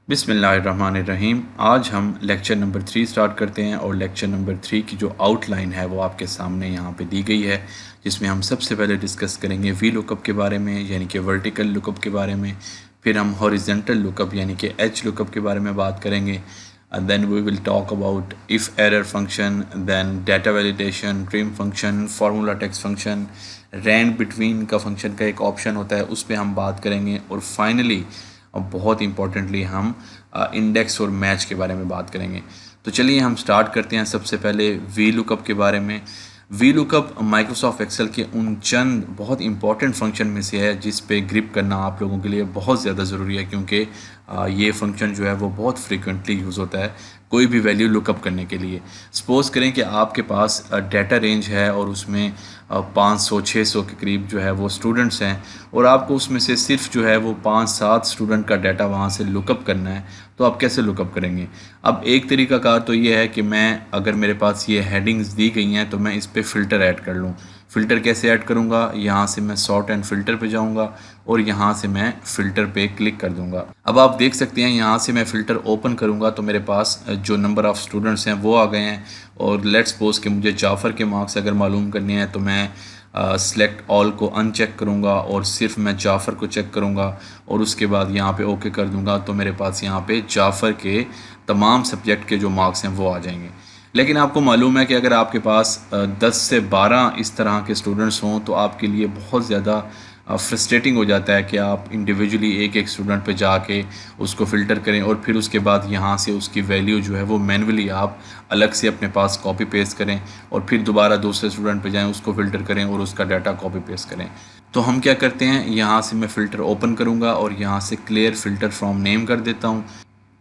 बिस्मिल्लाहिर्रहमानिर्रहीम। आज हम लेक्चर नंबर 3 स्टार्ट करते हैं और लेक्चर नंबर 3 की जो आउटलाइन है वो आपके सामने यहाँ पे दी गई है, जिसमें हम सबसे पहले डिस्कस करेंगे वी लुकअप के बारे में यानी कि वर्टिकल लुकअप के बारे में। फिर हम हॉरिजॉन्टल लुकअप यानी कि एच लुकअप के बारे में बात करेंगे। Then we will talk about if error function, then data validation, trim function, formula text function, rand between का फंक्शन का एक ऑप्शन होता है, उस पर हम बात करेंगे। और फाइनली और बहुत इंपॉर्टेंटली हम इंडेक्स और मैच के बारे में बात करेंगे। तो चलिए हम स्टार्ट करते हैं सबसे पहले वी लुकअप के बारे में। वी लुकअप माइक्रोसॉफ्ट एक्सेल के उन चंद बहुत इंपॉर्टेंट फंक्शन में से है जिस पे ग्रिप करना आप लोगों के लिए बहुत ज़्यादा ज़रूरी है, क्योंकि ये फंक्शन जो है वो बहुत फ्रीक्वेंटली यूज़ होता है कोई भी वैल्यू लुकअप करने के लिए। सपोज़ करें कि आपके पास डाटा रेंज है और उसमें 500-600 के करीब जो है वो स्टूडेंट्स हैं और आपको उसमें से सिर्फ जो है वो 5-7 स्टूडेंट का डाटा वहाँ से लुकअप करना है। तो आप कैसे लुकअप करेंगे? अब एक तरीकाकार तो ये है कि मैं, अगर मेरे पास ये हेडिंग्स दी गई हैं तो मैं इस पर फ़िल्टर ऐड कर लूँ। फ़िल्टर कैसे ऐड करूँगा? यहाँ से मैं सॉर्ट एंड फ़िल्टर पे जाऊँगा और यहाँ से मैं फ़िल्टर पे क्लिक कर दूँगा। अब आप देख सकते हैं यहाँ से मैं फ़िल्टर ओपन करूँगा तो मेरे पास जो नंबर ऑफ़ स्टूडेंट्स हैं वो आ गए हैं। और लेट्स सपोज़ कि मुझे जाफ़र के मार्क्स अगर मालूम करने हैं तो मैं सेलेक्ट ऑल को अनचेक करूँगा और सिर्फ मैं जाफ़र को चेक करूँगा और उसके बाद यहाँ पे ओके कर दूँगा। तो मेरे पास यहाँ पे जाफ़र के तमाम सब्जेक्ट के जो मार्क्स हैं वो आ जाएंगे। लेकिन आपको मालूम है कि अगर आपके पास 10 से 12 इस तरह के स्टूडेंट्स हों तो आपके लिए बहुत ज़्यादा फ्रस्ट्रेटिंग हो जाता है कि आप इंडिविजुअली एक एक स्टूडेंट पे जाके उसको फ़िल्टर करें और फिर उसके बाद यहाँ से उसकी वैल्यू जो है वो मैनुअली आप अलग से अपने पास कॉपी पेस्ट करें और फिर दोबारा दूसरे स्टूडेंट पे जाएं, उसको फ़िल्टर करें और उसका डाटा कॉपी पेस्ट करें। तो हम क्या करते हैं, यहाँ से मैं फ़िल्टर ओपन करूँगा और यहाँ से क्लियर फ़िल्टर फ्रॉम नेम कर देता हूँ।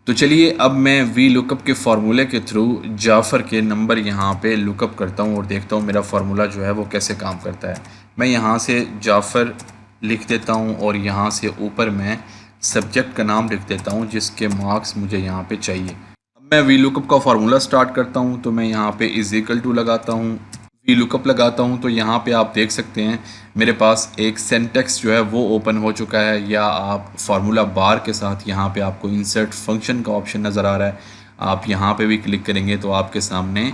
तो चलिए अब मैं वी लुकअप के फार्मूले के थ्रू जाफ़र के नंबर यहाँ पे लुकअप करता हूँ और देखता हूँ मेरा फार्मूला जो है वो कैसे काम करता है। मैं यहाँ से जाफ़र लिख देता हूँ और यहाँ से ऊपर मैं सब्जेक्ट का नाम लिख देता हूँ जिसके मार्क्स मुझे यहाँ पे चाहिए। अब मैं वी लुकअप का फार्मूला स्टार्ट करता हूँ तो मैं यहाँ पे इज़ इक्वल टू लगाता हूँ, वी लुकअप लगाता हूँ। तो यहाँ पे आप देख सकते हैं मेरे पास एक सिंटैक्स जो है वो ओपन हो चुका है, या आप फार्मूला बार के साथ यहाँ पे आपको इंसर्ट फंक्शन का ऑप्शन नज़र आ रहा है। आप यहाँ पे भी क्लिक करेंगे तो आपके सामने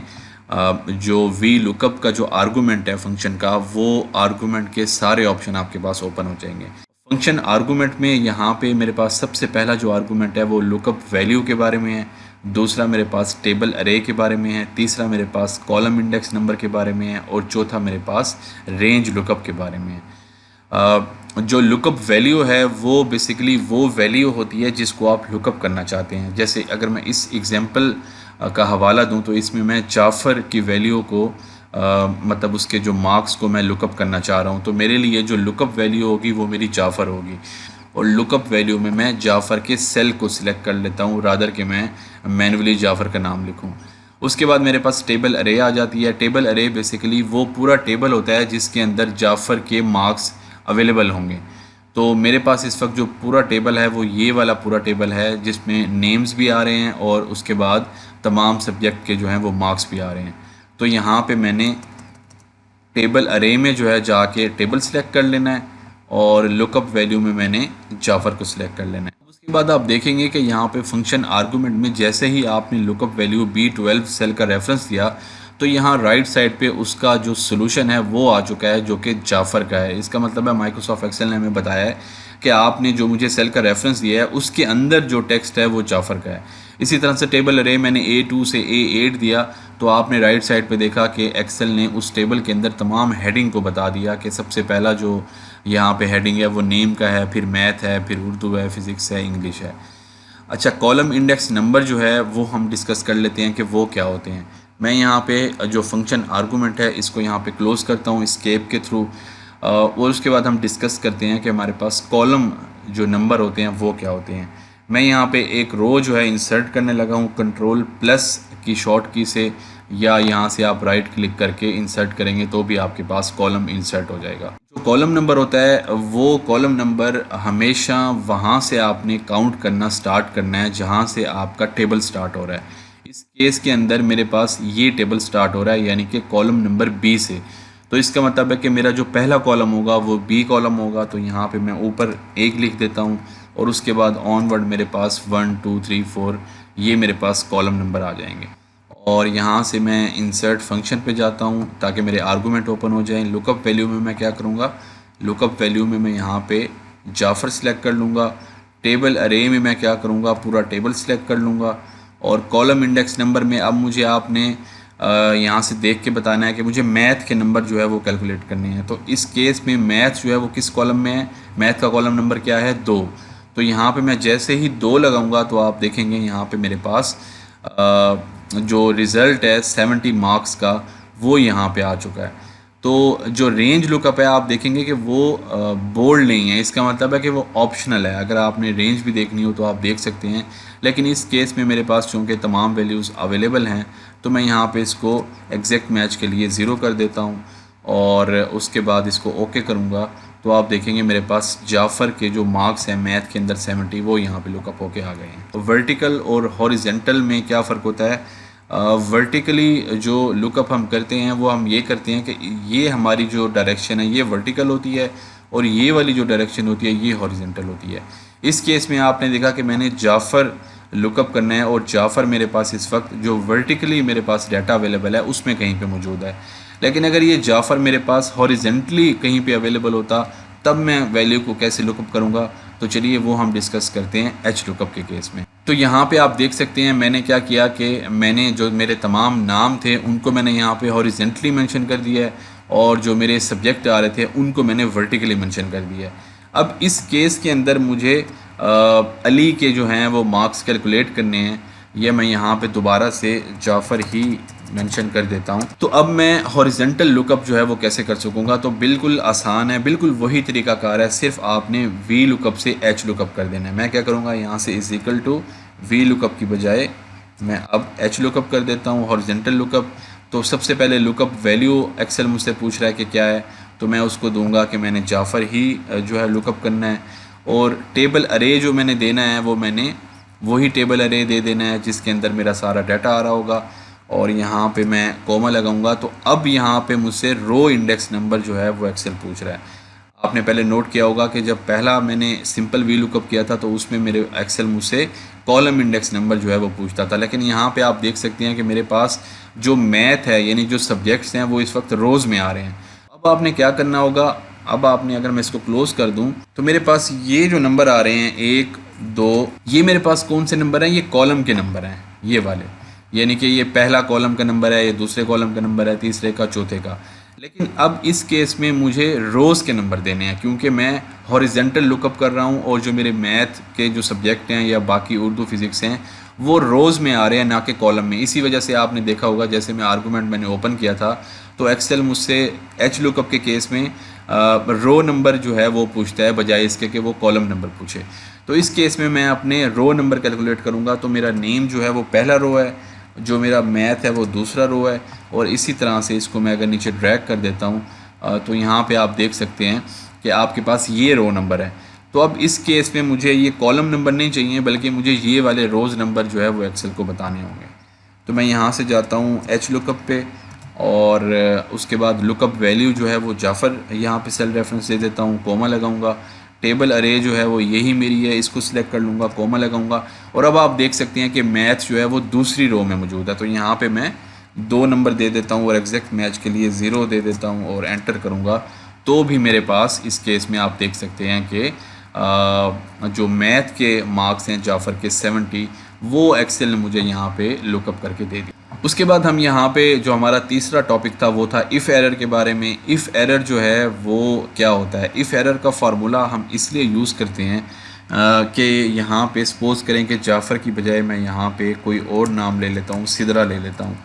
जो वी लुकअप का जो आर्गूमेंट है फंक्शन का, वो आर्गूमेंट के सारे ऑप्शन आपके पास ओपन हो जाएंगे। फंक्शन आर्गूमेंट में यहाँ पे मेरे पास सबसे पहला जो आर्गूमेंट है वो लुकअप वैल्यू के बारे में है, दूसरा मेरे पास टेबल अरे के बारे में है, तीसरा मेरे पास कॉलम इंडेक्स नंबर के बारे में है और चौथा मेरे पास रेंज लुकअप के बारे में है। जो लुकअप वैल्यू है वो बेसिकली वो वैल्यू होती है जिसको आप लुकअप करना चाहते हैं। जैसे अगर मैं इस एग्जांपल का हवाला दूं तो इसमें मैं जाफ़र की वैल्यू को मतलब उसके जो मार्क्स को मैं लुकअप करना चाह रहा हूँ, तो मेरे लिए जो लुकअप वैल्यू होगी वो मेरी जाफ़र होगी। और लुकअप वैल्यू में मैं जाफ़र के सेल को सिलेक्ट कर लेता हूँ रादर कि मैं मैनुअली जाफ़र का नाम लिखूँ। उसके बाद मेरे पास टेबल अरे आ जाती है। टेबल अरे बेसिकली वो पूरा टेबल होता है जिसके अंदर जाफ़र के मार्क्स अवेलेबल होंगे। तो मेरे पास इस वक्त जो पूरा टेबल है वो ये वाला पूरा टेबल है जिसमें नेम्स भी आ रहे हैं और उसके बाद तमाम सब्जेक्ट के जो हैं वो मार्क्स भी आ रहे हैं। तो यहाँ पे मैंने टेबल अरे में जो है जाके टेबल सेलेक्ट कर लेना है और लुकअप वैल्यू में मैंने जाफ़र को सिलेक्ट कर लेना है। उसके बाद आप देखेंगे कि यहाँ पे फंक्शन आर्गूमेंट में जैसे ही आपने लुकअप वैल्यू B12 सेल का रेफरेंस दिया तो यहाँ राइट साइड पे उसका जो सोल्यूशन है वो आ चुका है जो कि जाफ़र का है। इसका मतलब है माइक्रोसॉफ्ट एक्सेल ने हमें बताया है कि आपने जो मुझे सेल का रेफरेंस दिया है उसके अंदर जो टेक्स्ट है वो जाफ़र का है। इसी तरह से टेबल अरे मैंने A2 से A8 दिया तो आपने राइट साइड पे देखा कि एक्सेल ने उस टेबल के अंदर तमाम हेडिंग को बता दिया कि सबसे पहला जो यहाँ पे हेडिंग है वो नेम का है, फिर मैथ है, फिर उर्दू है, फिज़िक्स है, इंग्लिश है। अच्छा, कॉलम इंडेक्स नंबर जो है वो हम डिस्कस कर लेते हैं कि वो क्या होते हैं। मैं यहाँ पे जो फंक्शन आर्गूमेंट है इसको यहाँ पे क्लोज़ करता हूँ एस्केप के थ्रू और उसके बाद हम डिस्कस करते हैं कि हमारे पास कॉलम जो नंबर होते हैं वो क्या होते हैं। मैं यहाँ पे एक रो जो है इंसर्ट करने लगा हूँ कंट्रोल प्लस की शॉर्ट की से, या यहाँ से आप राइट क्लिक करके इंसर्ट करेंगे तो भी आपके पास कॉलम इंसर्ट हो जाएगा। जो कॉलम नंबर होता है वो कॉलम नंबर हमेशा वहाँ से आपने काउंट करना स्टार्ट करना है जहाँ से आपका टेबल स्टार्ट हो रहा है। इस केस के अंदर मेरे पास ये टेबल स्टार्ट हो रहा है यानी कि कॉलम नंबर B से। तो इसका मतलब है कि मेरा जो पहला कॉलम होगा वो B कॉलम होगा। तो यहाँ पे मैं ऊपर 1 लिख देता हूँ, और उसके बाद ऑनवर्ड मेरे पास 1 2 3 4 ये मेरे पास कॉलम नंबर आ जाएंगे। और यहाँ से मैं इंसर्ट फंक्शन पे जाता हूँ ताकि मेरे आर्गूमेंट ओपन हो जाएं। लुकअप वैल्यू में मैं क्या करूँगा, लुकअप वैल्यू में मैं यहाँ पे जाफ़र सेलेक्ट कर लूँगा। टेबल अरे में मैं क्या करूँगा, पूरा टेबल सेलेक्ट कर लूँगा। और कॉलम इंडेक्स नंबर में अब मुझे आपने यहाँ से देख के बताना है कि मुझे मैथ के नंबर जो है वो कैलकुलेट करने हैं। तो इस केस में मैथ जो है वो किस कॉलम में है, मैथ का कॉलम नंबर क्या है 2। तो यहाँ पे मैं जैसे ही 2 लगाऊंगा तो आप देखेंगे यहाँ पे मेरे पास जो रिज़ल्ट है 70 मार्क्स का वो यहाँ पे आ चुका है। तो जो रेंज लुकअप है आप देखेंगे कि वो बोल्ड नहीं है, इसका मतलब है कि वो ऑप्शनल है। अगर आपने रेंज भी देखनी हो तो आप देख सकते हैं, लेकिन इस केस में मेरे पास चूँकि तमाम वैल्यूज़ अवेलेबल हैं तो मैं यहाँ पे इसको एग्जैक्ट मैच के लिए 0 कर देता हूँ और उसके बाद इसको ओके करूँगा। तो आप देखेंगे मेरे पास जाफ़र के जो मार्क्स हैं मैथ के अंदर 70 वो यहाँ पे लुकअप होके आ गए हैं। तो वर्टिकल और हॉरिजेंटल में क्या फ़र्क होता है, वर्टिकली जो लुकअप हम करते हैं वो हम ये करते हैं कि ये हमारी जो डायरेक्शन है ये वर्टिकल होती है और ये वाली जो डायरेक्शन होती है ये हॉरिजेंटल होती है। इस केस में आपने देखा कि मैंने जाफ़र लुकअप करना है और जाफ़र मेरे पास इस वक्त जो वर्टिकली मेरे पास डाटा अवेलेबल है उसमें कहीं पे मौजूद है। लेकिन अगर ये जाफ़र मेरे पास हॉरिजेंटली कहीं पे अवेलेबल होता तब मैं वैल्यू को कैसे लुकअप करूँगा, तो चलिए वो हम डिस्कस करते हैं एच लुकअप के केस में। तो यहाँ पे आप देख सकते हैं मैंने क्या किया कि मैंने जो मेरे तमाम नाम थे उनको मैंने यहाँ पे हॉरिजेंटली मेंशन कर दिया है और जो मेरे सब्जेक्ट आ रहे थे उनको मैंने वर्टिकली मेंशन कर दिया है। अब इस केस के अंदर मुझे अली के जो हैं वो मार्क्स कैलकुलेट करने हैं, ये मैं यहाँ पे दोबारा से जाफ़र ही मेंशन कर देता हूँ। तो अब मैं हॉरिजेंटल लुकअप जो है वो कैसे कर सकूँगा, तो बिल्कुल आसान है, बिल्कुल वही तरीकाकार है, सिर्फ आपने वी लुकअप से एच लुकअप कर देना है। मैं क्या करूँगा, यहाँ से is equal to V lookup की बजाय मैं अब एच लुकअप कर देता हूँ, हॉरिजेंटल लुकअप। तो सबसे पहले लुकअप वैल्यू एक्सेल मुझसे पूछ रहा है कि क्या है, तो मैं उसको दूंगा कि मैंने जाफ़र ही जो है लुकअप करना है। और टेबल अरे जो मैंने देना है वो मैंने वही टेबल अरे दे देना है जिसके अंदर मेरा सारा डाटा आ रहा होगा। और यहाँ पे मैं कोमा लगाऊंगा। तो अब यहाँ पे मुझसे रो इंडेक्स नंबर जो है वो एक्सेल पूछ रहा है। आपने पहले नोट किया होगा कि जब पहला मैंने सिंपल वी लुकअप किया था तो उसमें मेरे एक्सेल मुझसे कॉलम इंडेक्स नंबर जो है वो पूछता था, लेकिन यहाँ पे आप देख सकते हैं कि मेरे पास जो मैथ है यानी जो सब्जेक्ट्स हैं वो इस वक्त रोज़ में आ रहे हैं। अब आपने क्या करना होगा, अब आपने अगर मैं इसको क्लोज़ कर दूं तो मेरे पास ये जो नंबर आ रहे हैं 1 2, ये मेरे पास कौन से नंबर हैं, ये कॉलम के नंबर हैं ये वाले, यानी कि ये पहला कॉलम का नंबर है, ये दूसरे कॉलम का नंबर है, तीसरे का, चौथे का। लेकिन अब इस केस में मुझे रोज़ के नंबर देने हैं क्योंकि मैं हॉरिजेंटल लुकअप कर रहा हूँ और जो मेरे मैथ के जो सब्जेक्ट हैं या बाकी उर्दू फिज़िक्स हैं वो रोज़ में आ रहे हैं ना कि कॉलम में। इसी वजह से आपने देखा होगा जैसे मैं आर्गूमेंट मैंने ओपन किया था तो एक्सेल मुझसे एच लुकअप के केस में रो नंबर जो है वो पूछता है बजाय इसके कि वो कॉलम नंबर पूछे। तो इस केस में मैं अपने रो नंबर कैलकुलेट करूँगा। तो मेरा नेम जो है वो पहला रो है, जो मेरा मैथ है वो दूसरा रो है, और इसी तरह से इसको मैं अगर नीचे ड्रैग कर देता हूँ तो यहाँ पे आप देख सकते हैं कि आपके पास ये रो नंबर है। तो अब इस केस में मुझे ये कॉलम नंबर नहीं चाहिए बल्कि मुझे ये वाले रोज़ नंबर जो है वो एक्सेल को बताने होंगे। तो मैं यहाँ से जाता हूँ एच लुकअप पे और उसके बाद लुकअप वैल्यू जो है वो जाफ़र यहाँ पे सेल रेफरेंस दे देता हूँ, कोमा लगाऊंगा। टेबल अरे जो है वो यही मेरी है, इसको सिलेक्ट कर लूँगा, कोमा लगाऊंगा। और अब आप देख सकते हैं कि मैथ जो है वो दूसरी रो में मौजूद है। तो यहाँ पे मैं 2 नंबर दे देता हूँ और एग्जैक्ट मैच के लिए 0 दे देता हूँ और एंटर करूँगा। तो भी मेरे पास इस केस में आप देख सकते हैं कि जो मैथ के मार्क्स हैं जाफ़र के 70 वो एक्सेल ने मुझे यहाँ पे लुकअप करके दे दिया। उसके बाद हम यहाँ पे जो हमारा तीसरा टॉपिक था वो था इफ़ एरर के बारे में। इफ़ एरर जो है वो क्या होता है, इफ़ एरर का फार्मूला हम इसलिए यूज़ करते हैं कि यहाँ पे सपोज़ करें कि जाफ़र की बजाय मैं यहाँ पे कोई और नाम ले लेता हूँ, सिदरा ले लेता हूँ।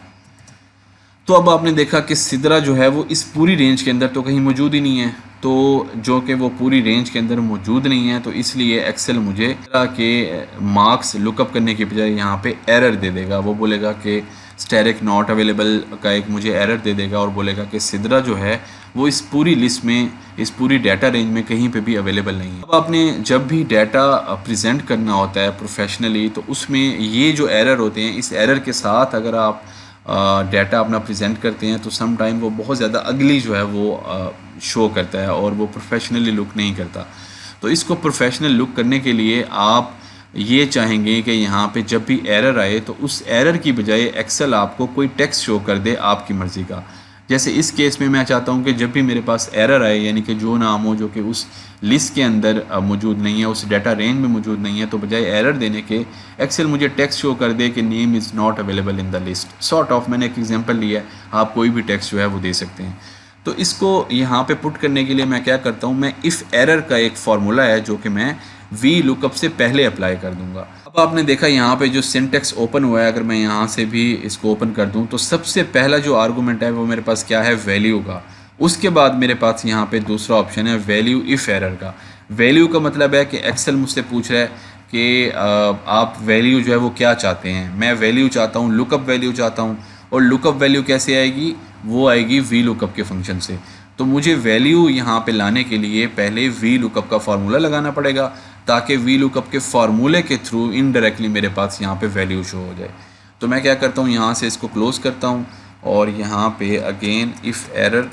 तो अब आपने देखा कि सिदरा जो है वो इस पूरी रेंज के अंदर तो कहीं मौजूद ही नहीं है, तो जो कि वो पूरी रेंज के अंदर मौजूद नहीं है, तो इसलिए एक्सेल मुझे सिदरा के मार्क्स लुकअप करने के बजाय यहाँ पे एरर दे देगा। वो बोलेगा कि स्टैटिक नॉट अवेलेबल का एक मुझे एरर दे देगा और बोलेगा कि सिदरा जो है वो इस पूरी लिस्ट में, इस पूरी डाटा रेंज में कहीं पे भी अवेलेबल नहीं है। अब आपने जब भी डाटा प्रेजेंट करना होता है प्रोफेशनली तो उसमें ये जो एरर होते हैं, इस एरर के साथ अगर आप डाटा अपना प्रेजेंट करते हैं तो सम टाइम वो बहुत ज़्यादा अगली जो है वो शो करता है और वो प्रोफेशनली लुक नहीं करता। तो इसको प्रोफेशनल लुक करने के लिए आप ये चाहेंगे कि यहाँ पे जब भी एरर आए तो उस एरर की बजाय एक्सेल आपको कोई टेक्स्ट शो कर दे आपकी मर्ज़ी का। जैसे इस केस में मैं चाहता हूँ कि जब भी मेरे पास एरर आए, यानी कि जो नाम हो जो कि उस लिस्ट के अंदर मौजूद नहीं है, उस डाटा रेंज में मौजूद नहीं है, तो बजाय एरर देने के एक्सेल मुझे टेक्स्ट शो कर दे कि name is not available in the list. Sort of मैंने एक एग्जांपल लिया है, आप कोई भी टेक्स्ट जो है वो दे सकते हैं। तो इसको यहाँ पे पुट करने के लिए मैं क्या करता हूँ, मैं इफ़ एरर का एक फार्मूला है जो कि मैं वी लुकअप से पहले अप्लाई कर दूंगा। अब आपने देखा यहाँ पे जो सिंटेक्स ओपन हुआ है, अगर मैं यहाँ से भी इसको ओपन कर दूँ तो सबसे पहला जो आर्गूमेंट है वो मेरे पास क्या है, वैल्यू का। उसके बाद मेरे पास यहाँ पे दूसरा ऑप्शन है वैल्यू इफ़ एरर का। वैल्यू का मतलब है कि एक्सेल मुझसे पूछ रहा है कि आप वैल्यू जो है वो क्या चाहते हैं। मैं वैल्यू चाहता हूँ, लुकअप वैल्यू चाहता हूँ, और लुकअप वैल्यू कैसे आएगी, वो आएगी वी लुकअप के फंक्शन से। तो मुझे वैल्यू यहाँ पे लाने के लिए पहले वी लुकअप का फार्मूला लगाना पड़ेगा, ताकि वी लुकअप के फार्मूले के थ्रू इनडायरेक्टली मेरे पास यहाँ पे वैल्यू शो हो जाए। तो मैं क्या करता हूँ, यहाँ से इसको क्लोज़ करता हूँ और यहाँ पे अगेन इफ़ एरर,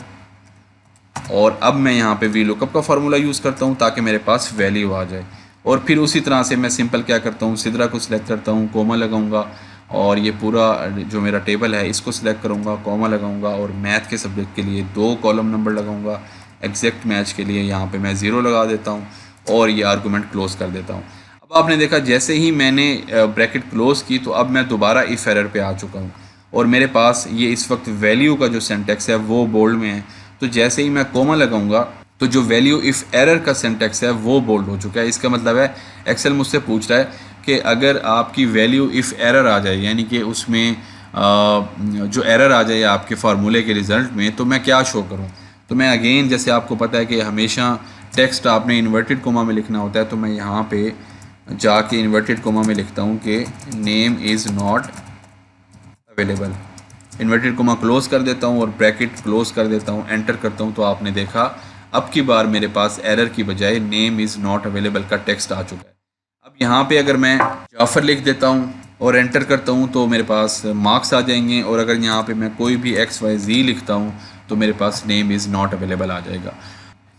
और अब मैं यहाँ पे वी लुकअप का फार्मूला यूज़ करता हूँ ताकि मेरे पास वैल्यू आ जाए। और फिर उसी तरह से मैं सिंपल क्या करता हूँ, सिद्रा को सिलेक्ट करता हूँ, कोमा लगाऊंगा, और ये पूरा जो मेरा टेबल है इसको सिलेक्ट करूँगा, कोमा लगाऊंगा, और मैथ के सब्जेक्ट के लिए 2 कॉलम नंबर लगाऊंगा, एग्जैक्ट मैच के लिए यहाँ पे मैं 0 लगा देता हूँ, और ये आर्गूमेंट क्लोज़ कर देता हूँ। अब आपने देखा जैसे ही मैंने ब्रैकेट क्लोज़ की तो अब मैं दोबारा इफ़ एरर पे आ चुका हूँ, और मेरे पास ये इस वक्त वैल्यू का जो सिंटेक्स है वो बोल्ड में है। तो जैसे ही मैं कोमा लगाऊंगा तो जो वैल्यू इफ़ एरर का सिंटेक्स है वो बोल्ड हो चुका है। इसका मतलब है एक्सेल मुझसे पूछ रहा है कि अगर आपकी वैल्यू इफ़ एरर आ जाए, यानी कि उसमें जो एरर आ जाए आपके फार्मूले के रिज़ल्ट में, तो मैं क्या शो करूं। तो मैं अगेन, जैसे आपको पता है कि हमेशा टेक्स्ट आपने इन्वर्टेड कोमा में लिखना होता है, तो मैं यहाँ पे जाके इन्वर्टेड कोमा में लिखता हूँ कि name is not available. Inverted coma close कर देता हूँ और ब्रैकेट क्लोज़ कर देता हूँ, एंटर करता हूँ, तो आपने देखा अब की बार मेरे पास एरर की बजाय नेम इज़ नॉट अवेलेबल का टेक्स्ट आ चुका है। अब यहाँ पे अगर मैं जाफ़र लिख देता हूँ और एंटर करता हूँ तो मेरे पास मार्क्स आ जाएंगे, और अगर यहाँ पे मैं कोई भी XYZ लिखता हूँ तो मेरे पास नेम इज़ नॉट अवेलेबल आ जाएगा।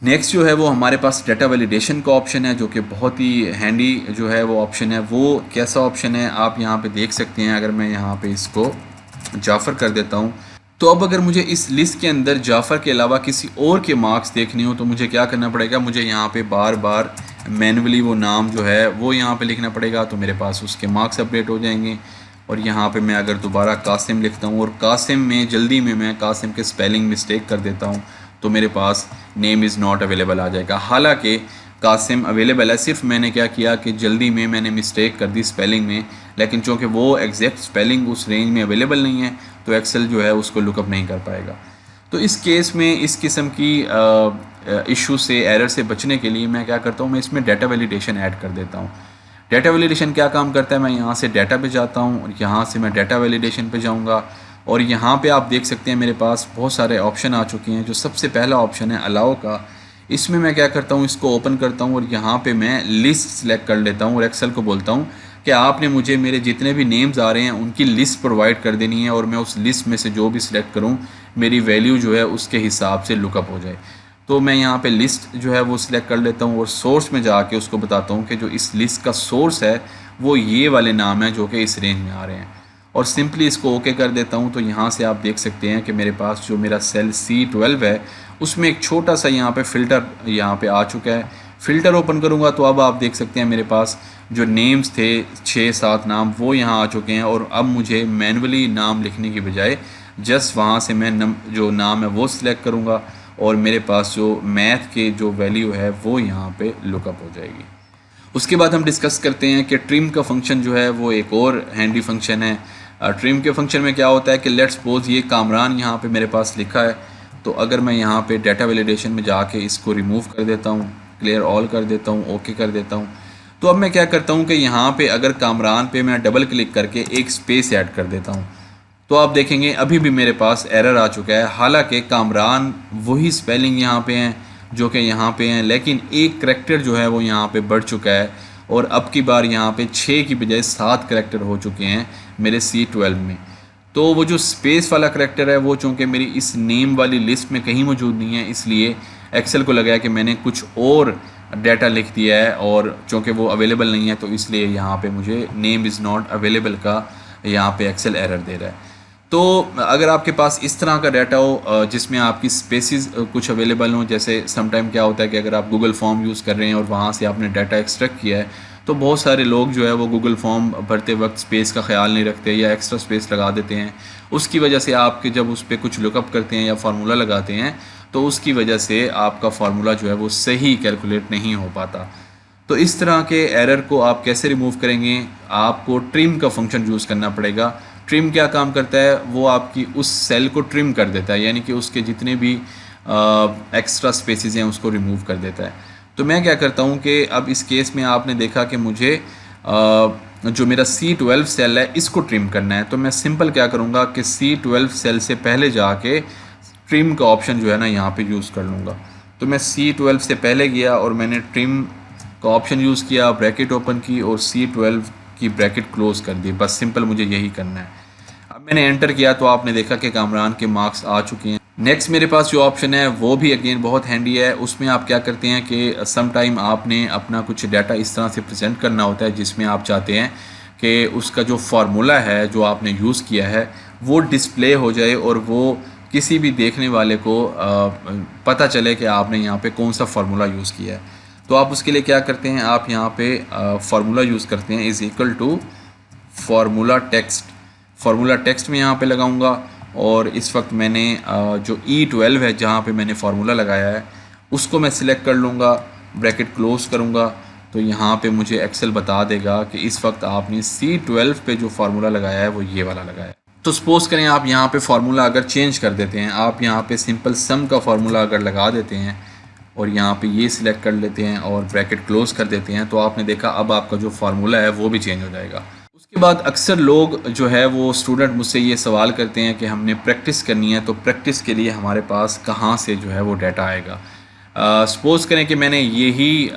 नेक्स्ट जो है वो हमारे पास डाटा वैलिडेशन का ऑप्शन है, जो कि बहुत ही हैंडी जो है वो ऑप्शन है। वो कैसा ऑप्शन है आप यहाँ पे देख सकते हैं। अगर मैं यहाँ पे इसको जाफ़र कर देता हूँ, तो अब अगर मुझे इस लिस्ट के अंदर जाफ़र के अलावा किसी और के मार्क्स देखने हो तो मुझे क्या करना पड़ेगा, मुझे यहाँ पे बार बार मैनुअली वो नाम जो है वो यहाँ पे लिखना पड़ेगा, तो मेरे पास उसके मार्क्स अपडेट हो जाएंगे। और यहाँ पे मैं अगर दोबारा कासिम लिखता हूँ और कासिम में जल्दी में मैं कासिम के स्पेलिंग मिस्टेक कर देता हूँ, तो मेरे पास नेम इज़ नॉट अवेलेबल आ जाएगा। हालांकि कासिम अवेलेबल है, सिर्फ मैंने क्या किया कि जल्दी में मैंने मिस्टेक कर दी स्पेलिंग में, लेकिन चूँकि वो एग्जैक्ट स्पेलिंग उस रेंज में अवेलेबल नहीं है तो एक्सेल जो है उसको लुकअप नहीं कर पाएगा। तो इस केस में इस किस्म की इशू से, एरर से बचने के लिए मैं क्या करता हूँ, मैं इसमें डाटा वैलिडेशन ऐड कर देता हूँ। डाटा वैलिडेशन क्या काम करता है, मैं यहाँ से डाटा पे जाता हूँ और यहाँ से मैं डाटा वैलिडेशन पे जाऊँगा, और यहाँ पे आप देख सकते हैं मेरे पास बहुत सारे ऑप्शन आ चुके हैं। जो सबसे पहला ऑप्शन है अलाउ का, इसमें मैं क्या करता हूँ, इसको ओपन करता हूँ और यहाँ पे मैं लिस्ट सेलेक्ट कर लेता हूँ और एक्सेल को बोलता हूँ कि आपने मुझे मेरे जितने भी नेम्स आ रहे हैं उनकी लिस्ट प्रोवाइड कर देनी है, और मैं उस लिस्ट में से जो भी सिलेक्ट करूँ मेरी वैल्यू जो है उसके हिसाब से लुकअप हो जाए। तो मैं यहाँ पे लिस्ट जो है वो सिलेक्ट कर लेता हूँ और सोर्स में जाके उसको बताता हूँ कि जो इस लिस्ट का सोर्स है वो ये वाले नाम है जो कि इस रेंज में आ रहे हैं, और सिंपली इसको ओके कर देता हूँ। तो यहाँ से आप देख सकते हैं कि मेरे पास जो मेरा सेल C12 है उसमें एक छोटा सा यहाँ पे फ़िल्टर यहाँ पे आ चुका है। फ़िल्टर ओपन करूँगा तो अब आप देख सकते हैं मेरे पास जो नेम्स थे 6-7 नाम वो यहाँ आ चुके हैं, और अब मुझे मैनुअली नाम लिखने की बजाय जस्ट वहाँ से मैं जो नाम है वो सिलेक्ट करूँगा, और मेरे पास जो मैथ के जो वैल्यू है वो यहाँ पे लुकअप हो जाएगी। उसके बाद हम डिस्कस करते हैं कि ट्रिम का फंक्शन जो है वो एक और हैंडी फंक्शन है। ट्रिम के फंक्शन में क्या होता है कि लेट्स सपोज ये कामरान यहाँ पे मेरे पास लिखा है, तो अगर मैं यहाँ पे डाटा वैलिडेशन में जाके इसको रिमूव कर देता हूँ, क्लियर ऑल कर देता हूँ, ओके कर देता हूँ, तो अब मैं क्या करता हूँ कि यहाँ पे अगर कामरान पे मैं डबल क्लिक करके एक स्पेस ऐड कर देता हूँ, तो आप देखेंगे अभी भी मेरे पास एरर आ चुका है। हालांकि कामरान वही स्पेलिंग यहाँ पे हैं जो कि यहाँ पे हैं, लेकिन एक करैक्टर जो है वो यहाँ पे बढ़ चुका है, और अब की बार यहाँ पे 6 की बजाय 7 करैक्टर हो चुके हैं मेरे C12 में। तो वो जो स्पेस वाला करैक्टर है वो चूँकि मेरी इस नेम वाली लिस्ट में कहीं मौजूद नहीं है, इसलिए एक्सेल को लगाया कि मैंने कुछ और डाटा लिख दिया है और चूँकि वो अवेलेबल नहीं है तो इसलिए यहाँ पे मुझे नेम इज़ नॉट अवेलेबल का यहाँ पे एक्सेल एरर दे रहा है। तो अगर आपके पास इस तरह का डाटा हो जिसमें आपकी स्पेसिस कुछ अवेलेबल हो, जैसे समटाइम क्या होता है कि अगर आप गूगल फॉर्म यूज़ कर रहे हैं और वहाँ से आपने डाटा एक्सट्रैक्ट किया है, तो बहुत सारे लोग जो है वो गूगल फॉर्म भरते वक्त स्पेस का ख्याल नहीं रखते या एक्स्ट्रा स्पेस लगा देते हैं। उसकी वजह से आपके जब उस पर कुछ लुकअप करते हैं या फार्मूला लगाते हैं तो उसकी वजह से आपका फार्मूला जो है वो सही कैलकुलेट नहीं हो पाता। तो इस तरह के एरर को आप कैसे रिमूव करेंगे? आपको ट्रिम का फंक्शन यूज़ करना पड़ेगा। ट्रिम क्या काम करता है? वो आपकी उस सेल को ट्रिम कर देता है, यानी कि उसके जितने भी एक्स्ट्रा स्पेसेस हैं उसको रिमूव कर देता है। तो मैं क्या करता हूँ कि अब इस केस में आपने देखा कि मुझे जो मेरा C12 सेल है इसको ट्रिम करना है, तो मैं सिंपल क्या करूँगा कि C12 सेल से पहले जाके ट्रिम का ऑप्शन जो है ना यहाँ पे यूज़ कर लूँगा। तो मैं C12 से पहले गया और मैंने ट्रिम का ऑप्शन यूज़ किया, ब्रैकेट ओपन की और C12 की ब्रैकेट क्लोज़ कर दी। बस सिंपल मुझे यही करना है। अब मैंने एंटर किया तो आपने देखा कि कामरान के मार्क्स आ चुके हैं। नेक्स्ट मेरे पास जो ऑप्शन है वो भी अगेन बहुत हैंडी है। उसमें आप क्या करते हैं कि सम टाइम आपने अपना कुछ डाटा इस तरह से प्रेजेंट करना होता है जिसमें आप चाहते हैं कि उसका जो फार्मूला है जो आपने यूज़ किया है वो डिस्प्ले हो जाए और वो किसी भी देखने वाले को पता चले कि आपने यहाँ पे कौन सा फार्मूला यूज़ किया है। तो आप उसके लिए क्या करते हैं, आप यहाँ पे फार्मूला यूज़ करते हैं is equal to formula text. Formula text में यहाँ पे लगाऊंगा और इस वक्त मैंने जो E12 है जहाँ पे मैंने फार्मूला लगाया है उसको मैं सिलेक्ट कर लूँगा, ब्रैकेट क्लोज़ करूँगा। तो यहाँ पे मुझे एक्सेल बता देगा कि इस वक्त आपने C12 पे जो फार्मूला लगाया है वो ये वाला लगाया है। तो सपोज़ करें आप यहाँ पे फार्मूला अगर चेंज कर देते हैं, आप यहाँ पे सिंपल सम का फार्मूला अगर लगा देते हैं और यहाँ पे ये सिलेक्ट कर लेते हैं और ब्रैकेट क्लोज़ कर देते हैं, तो आपने देखा अब आपका जो फार्मूला है वो भी चेंज हो जाएगा। उसके बाद अक्सर लोग जो है वो स्टूडेंट मुझसे ये सवाल करते हैं कि हमने प्रैक्टिस करनी है, तो प्रैक्टिस के लिए हमारे पास कहाँ से जो है वो डाटा आएगा। सपोज़ करें कि मैंने यही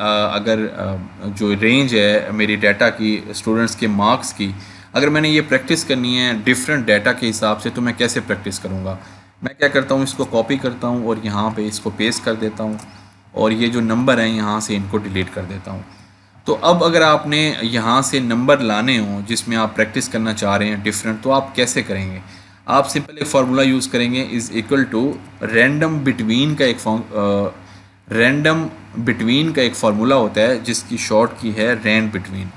जो रेंज है मेरी डाटा की, स्टूडेंट्स के मार्क्स की, अगर मैंने ये प्रैक्टिस करनी है डिफरेंट डाटा के हिसाब से, तो मैं कैसे प्रैक्टिस करूँगा? मैं क्या करता हूँ, इसको कॉपी करता हूँ और यहाँ पे इसको पेस्ट कर देता हूँ और ये जो नंबर हैं यहाँ से इनको डिलीट कर देता हूँ। तो अब अगर आपने यहाँ से नंबर लाने हों जिसमें आप प्रैक्टिस करना चाह रहे हैं डिफरेंट, तो आप कैसे करेंगे? आप सिंपल एक फार्मूला यूज़ करेंगे is equal to random between का एक फार्मूला होता है जिसकी शॉर्ट की है रैंड बिटवीन।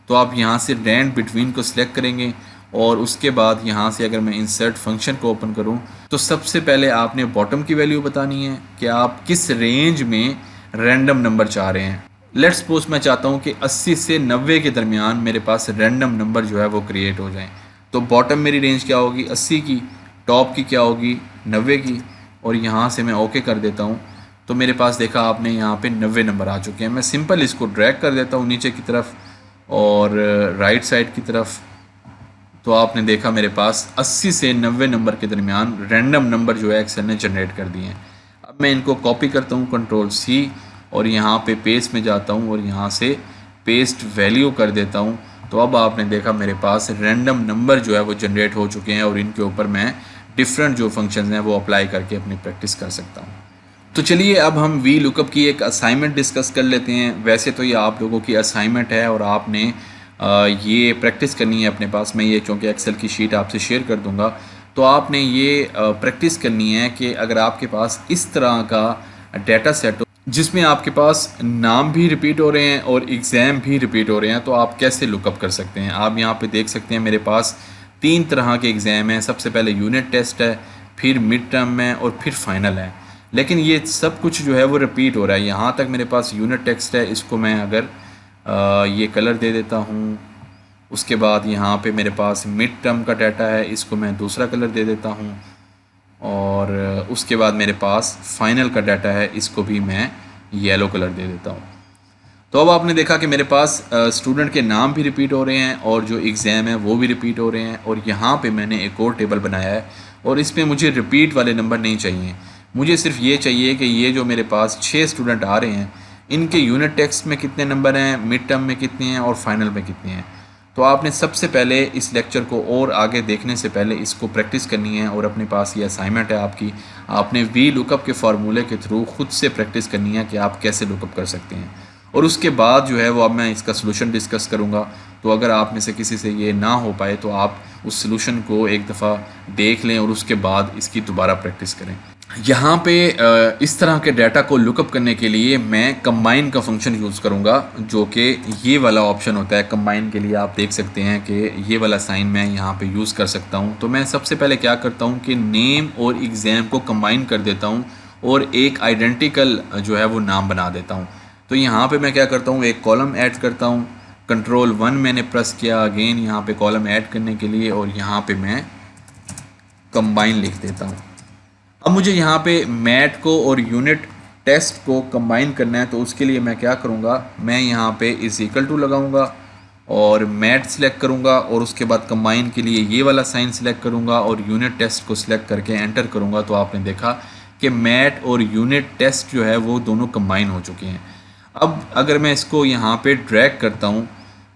तो आप यहाँ से रैंड बिटवीन को सिलेक्ट करेंगे और उसके बाद यहाँ से अगर मैं इंसर्ट फंक्शन को ओपन करूँ तो सबसे पहले आपने बॉटम की वैल्यू बतानी है कि आप किस रेंज में रैंडम नंबर चाह रहे हैं। लेट्स सपोज मैं चाहता हूँ कि 80 से 90 के दरमियान मेरे पास रैंडम नंबर जो है वो क्रिएट हो जाएं। तो बॉटम मेरी रेंज क्या होगी? 80 की। टॉप की क्या होगी? 90 की। और यहाँ से मैं ओके कर देता हूँ तो मेरे पास देखा आपने यहाँ पे 90 नंबर आ चुके हैं। मैं सिंपल इसको ड्रैग कर देता हूँ नीचे की तरफ और राइट साइड की तरफ, तो आपने देखा मेरे पास 80 से 90 नंबर के दरमियान रैंडम नंबर जो है एक्सेल ने जनरेट कर दिए हैं। अब मैं इनको कॉपी करता हूँ Ctrl+C और यहाँ पे पेस्ट में जाता हूँ और यहाँ से पेस्ट वैल्यू कर देता हूँ। तो अब आपने देखा मेरे पास रैंडम नंबर जो है वो जनरेट हो चुके हैं और इनके ऊपर मैं डिफरेंट जो फंक्शंस हैं वो अप्लाई करके अपनी प्रैक्टिस कर सकता हूँ। तो चलिए अब हम वी लुकअप की एक असाइनमेंट डिस्कस कर लेते हैं। वैसे तो ये आप लोगों की असाइनमेंट है और आपने ये प्रैक्टिस करनी है अपने पास। मैं ये चूँकि एक्सेल की शीट आपसे शेयर कर दूँगा, तो आपने ये प्रैक्टिस करनी है कि अगर आपके पास इस तरह का डाटा सेट हो जिसमें आपके पास नाम भी रिपीट हो रहे हैं और एग्ज़ाम भी रिपीट हो रहे हैं, तो आप कैसे लुकअप कर सकते हैं। आप यहाँ पे देख सकते हैं मेरे पास 3 तरह के एग्ज़ाम हैं। सबसे पहले यूनिट टेस्ट है, फिर मिड टर्म है और फिर फाइनल है। लेकिन ये सब कुछ जो है वो रिपीट हो रहा है। यहाँ तक मेरे पास यूनिट टेस्ट है, इसको मैं अगर ये कलर दे देता हूँ। उसके बाद यहाँ पे मेरे पास मिड टर्म का डाटा है, इसको मैं दूसरा कलर दे देता हूँ। और उसके बाद मेरे पास फाइनल का डाटा है, इसको भी मैं येलो कलर दे देता हूँ। तो अब आपने देखा कि मेरे पास स्टूडेंट के नाम भी रिपीट हो रहे हैं और जो एग्ज़ाम है वो भी रिपीट हो रहे हैं। और यहाँ पे मैंने एक और टेबल बनाया है और इसमें मुझे रिपीट वाले नंबर नहीं चाहिए। मुझे सिर्फ ये चाहिए कि ये जो मेरे पास 6 स्टूडेंट आ रहे हैं इनके यूनिट टेस्ट में कितने नंबर हैं, मिड टर्म में कितने हैं और फाइनल में कितने हैं। तो आपने सबसे पहले इस लेक्चर को और आगे देखने से पहले इसको प्रैक्टिस करनी है और अपने पास ये असाइनमेंट है आपकी। आपने वी लुकअप के फार्मूले के थ्रू ख़ुद से प्रैक्टिस करनी है कि आप कैसे लुकअप कर सकते हैं। और उसके बाद जो है वो अब मैं इसका सलूशन डिस्कस करूँगा। तो अगर आप में से किसी से ये ना हो पाए तो आप उस सलूशन को एक दफ़ा देख लें और उसके बाद इसकी दोबारा प्रैक्टिस करें। यहाँ पे इस तरह के डाटा को लुकअप करने के लिए मैं कंबाइन का फंक्शन यूज़ करूँगा, जो कि ये वाला ऑप्शन होता है। कंबाइन के लिए आप देख सकते हैं कि ये वाला साइन मैं यहाँ पे यूज़ कर सकता हूँ। तो मैं सबसे पहले क्या करता हूँ कि नेम और एग्ज़ाम को कंबाइन कर देता हूँ और एक आइडेंटिकल जो है वो नाम बना देता हूँ। तो यहाँ पे मैं क्या करता हूँ, एक कॉलम ऐड करता हूँ, Ctrl+1 मैंने प्रेस किया अगेन यहाँ पे कॉलम ऐड करने के लिए, और यहाँ पे मैं कंबाइन लिख देता हूँ। अब मुझे यहाँ पे मैट को और यूनिट टेस्ट को कंबाइन करना है, तो उसके लिए मैं क्या करूँगा, मैं यहाँ पे == लगाऊँगा और मैट सिलेक्ट करूँगा और उसके बाद कंबाइन के लिए ये वाला साइन सिलेक्ट करूँगा और यूनिट टेस्ट को सिलेक्ट करके एंटर करूँगा। तो आपने देखा कि मैट और यूनिट टेस्ट जो है वो दोनों कंबाइन हो चुके हैं। अब अगर मैं इसको यहाँ पे ड्रैग करता हूँ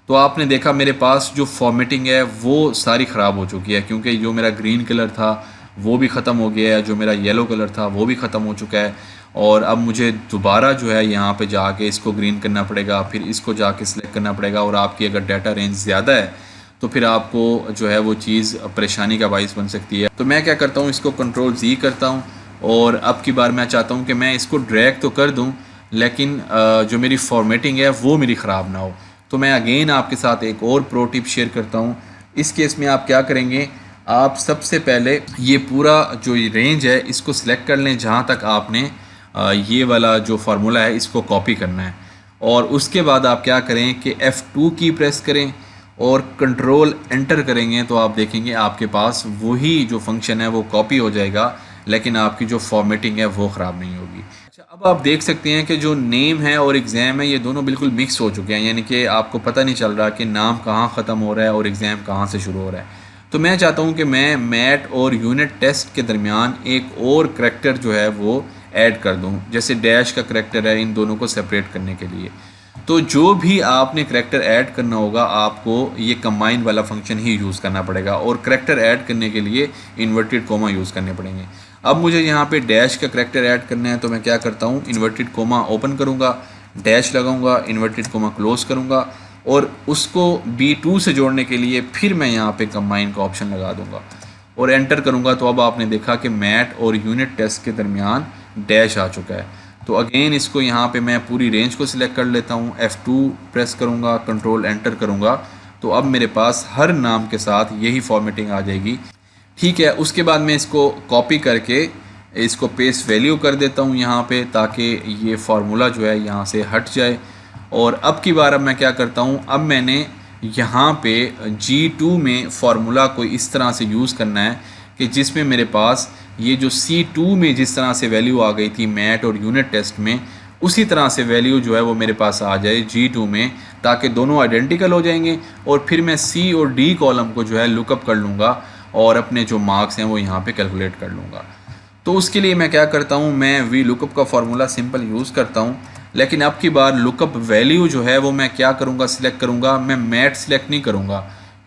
तो आपने देखा मेरे पास जो फॉर्मेटिंग है वो सारी ख़राब हो चुकी है, क्योंकि जो मेरा ग्रीन कलर था वो भी ख़त्म हो गया है, जो मेरा येलो कलर था वो भी ख़त्म हो चुका है। और अब मुझे दोबारा जो है यहाँ पे जाके इसको ग्रीन करना पड़ेगा, फिर इसको जाके सिलेक्ट करना पड़ेगा। और आपकी अगर डाटा रेंज ज़्यादा है तो फिर आपको जो है वो चीज़ परेशानी का बाइस बन सकती है। तो मैं क्या करता हूँ, इसको Ctrl+Z करता हूँ और अब की बार मैं चाहता हूँ कि मैं इसको ड्रैग तो कर दूँ लेकिन जो मेरी फॉर्मेटिंग है वो मेरी ख़राब ना हो। तो मैं अगेन आपके साथ एक और प्रो टिप शेयर करता हूँ। इस केस में आप क्या करेंगे, आप सबसे पहले ये पूरा जो रेंज है इसको सिलेक्ट कर लें जहाँ तक आपने ये वाला जो फार्मूला है इसको कॉपी करना है। और उसके बाद आप क्या करें कि F2 की प्रेस करें और कंट्रोल एंटर करेंगे तो आप देखेंगे आपके पास वही जो फंक्शन है वो कॉपी हो जाएगा, लेकिन आपकी जो फॉर्मेटिंग है वो ख़राब नहीं होगी। अच्छा, अब आप देख सकते हैं कि जो नेम है और एग्ज़ाम है ये दोनों बिल्कुल मिक्स हो चुके हैं, यानी कि आपको पता नहीं चल रहा कि नाम कहाँ ख़त्म हो रहा है और एग्ज़ाम कहाँ से शुरू हो रहा है। तो मैं चाहता हूँ कि मैं मैट और यूनिट टेस्ट के दरमियान एक और करैक्टर जो है वो ऐड कर दूँ, जैसे डैश का करैक्टर है, इन दोनों को सेपरेट करने के लिए। तो जो भी आपने करैक्टर ऐड करना होगा आपको ये कंबाइन वाला फंक्शन ही यूज़ करना पड़ेगा, और करैक्टर ऐड करने के लिए इन्वर्टेड कोमा यूज़ करने पड़ेंगे। अब मुझे यहाँ पे डैश का करैक्टर ऐड करना है, तो मैं क्या करता हूँ, इन्वर्टेड कोमा ओपन करूँगा, डैश लगाऊँगा, इन्वर्टेड कोमा क्लोज़ करूँगा और उसको B2 से जोड़ने के लिए फिर मैं यहाँ पे कंबाइन का ऑप्शन लगा दूँगा और एंटर करूँगा। तो अब आपने देखा कि मैट और यूनिट टेस्ट के दरमियान डैश आ चुका है। तो अगेन इसको यहाँ पे मैं पूरी रेंज को सिलेक्ट कर लेता हूँ, F2 प्रेस करूँगा, कंट्रोल एंटर करूँगा, तो अब मेरे पास हर नाम के साथ यही फॉर्मेटिंग आ जाएगी। ठीक है, उसके बाद मैं इसको कॉपी करके इसको पेस्ट वैल्यू कर देता हूँ यहाँ पे, ताकि ये फार्मूला जो है यहाँ से हट जाए। और अब की बार अब मैं क्या करता हूँ, अब मैंने यहाँ पे G2 में फार्मूला को इस तरह से यूज़ करना है कि जिसमें मेरे पास ये जो C2 में जिस तरह से वैल्यू आ गई थी मैट और यूनिट टेस्ट में, उसी तरह से वैल्यू जो है वो मेरे पास आ जाए G2 में, ताकि दोनों आइडेंटिकल हो जाएंगे। और फिर मैं C और D कॉलम को जो है लुकअप कर लूँगा और अपने जो मार्क्स हैं वो यहाँ पे कैलकुलेट कर लूँगा। तो उसके लिए मैं क्या करता हूँ, मैं वी लुकअप का फार्मूला सिंपल यूज़ करता हूँ, लेकिन अब की बार लुकअप वैल्यू जो है वो मैं क्या करूँगा, सिलेक्ट करूँगा। मैं मैट सिलेक्ट नहीं करूँगा